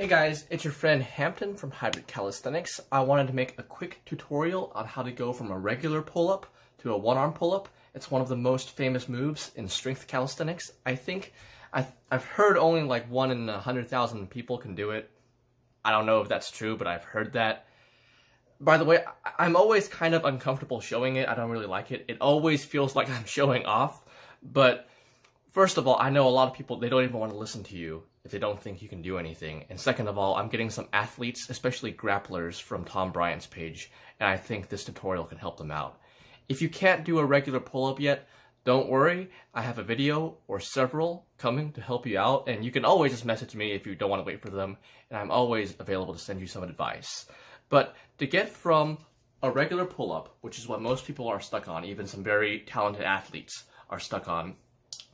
Hey guys, it's your friend Hampton from Hybrid Calisthenics. I wanted to make a quick tutorial on how to go from a regular pull-up to a one-arm pull-up. It's one of the most famous moves in strength calisthenics. I think I've heard only like 1 in 100,000 people can do it. I don't know if that's true, but I've heard that. By the way, I'm always kind of uncomfortable showing it. I don't really like it. It always feels like I'm showing off. But first of all, I know a lot of people, they don't even want to listen to you if they don't think you can do anything. And second of all, I'm getting some athletes, especially grapplers, from Tom Bryant's page, and I think this tutorial can help them out. If you can't do a regular pull-up yet, don't worry. I have a video or several coming to help you out, and you can always just message me if you don't want to wait for them, and I'm always available to send you some advice. But to get from a regular pull-up, which is what most people are stuck on, even some very talented athletes are stuck on,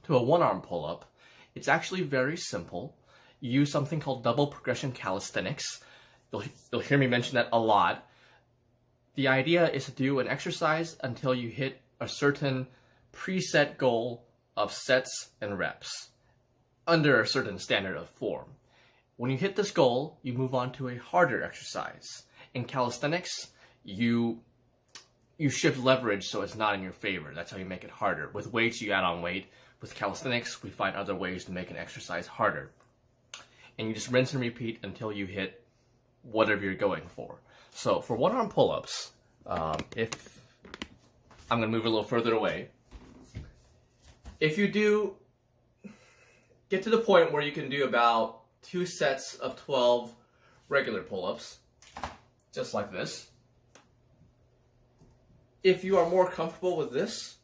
to a one-arm pull-up, it's actually very simple. You use something called double progression calisthenics. You'll hear me mention that a lot. The idea is to do an exercise until you hit a certain preset goal of sets and reps under a certain standard of form. When you hit this goal, you move on to a harder exercise. In calisthenics, you shift leverage so it's not in your favor. That's how you make it harder. With weights, you add on weight. With calisthenics, we find other ways to make an exercise harder. And you just rinse and repeat until you hit whatever you're going for. So for one-arm pull-ups, if I'm going to move a little further away, if you do get to the point where you can do about 2 sets of 12 regular pull-ups, just like this. If you are more comfortable with this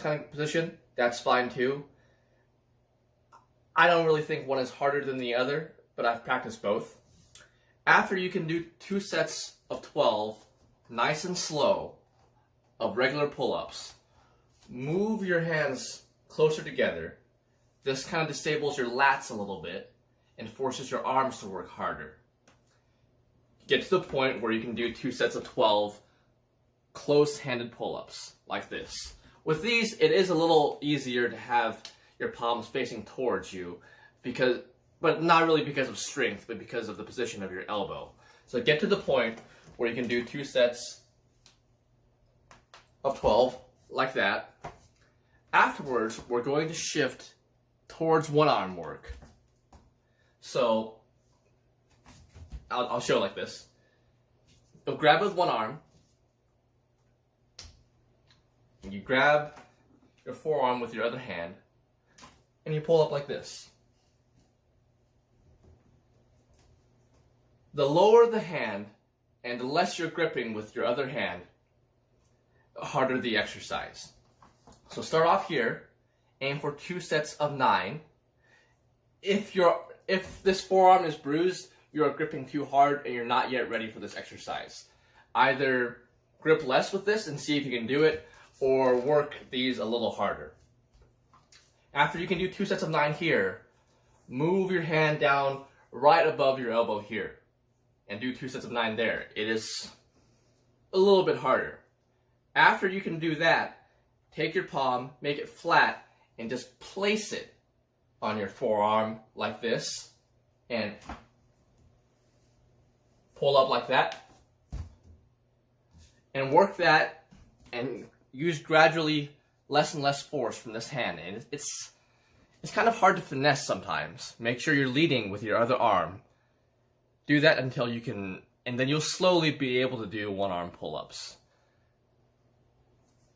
kind of position, that's fine too. I don't really think one is harder than the other, but I've practiced both. After you can do 2 sets of 12, nice and slow, of regular pull-ups, move your hands closer together. This kind of disables your lats a little bit and forces your arms to work harder. Get to the point where you can do 2 sets of 12 close-handed pull-ups like this. With these, it is a little easier to have your palms facing towards you, but not really because of strength, but because of the position of your elbow. So get to the point where you can do 2 sets of 12 like that. Afterwards, we're going to shift towards one-arm work. So I'll show like this. You'll grab with one arm. And you grab your forearm with your other hand. And you pull up like this. The lower the hand and the less you're gripping with your other hand, the harder the exercise. So start off here. Aim for 2 sets of 9. If this forearm is bruised, you are gripping too hard and you're not yet ready for this exercise. Either grip less with this and see if you can do it, or work these a little harder. After you can do 2 sets of 9 here, move your hand down right above your elbow here and do 2 sets of 9 there. It is a little bit harder. After you can do that, take your palm, make it flat, and just place it on your forearm like this and pull up like that and work that and use gradually less and less force from this hand. And it's kind of hard to finesse sometimes. Make sure you're leading with your other arm. Do that until you can, and then you'll slowly be able to do one-arm pull-ups.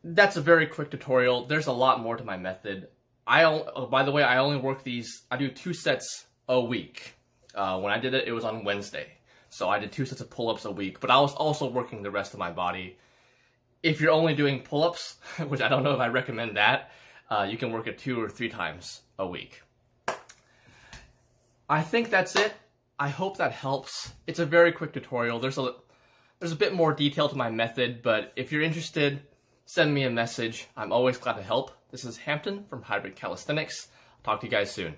That's a very quick tutorial. There's a lot more to my method. By the way, I only work these, I do 2 sets a week. When I did it, it was on Wednesday. So I did 2 sets of pull-ups a week, but I was also working the rest of my body. If you're only doing pull-ups, which I don't know if I recommend that, you can work it 2 or 3 times a week. I think that's it. I hope that helps. It's a very quick tutorial. There's a bit more detail to my method, but if you're interested, send me a message. I'm always glad to help. This is Hampton from Hybrid Calisthenics. I'll talk to you guys soon.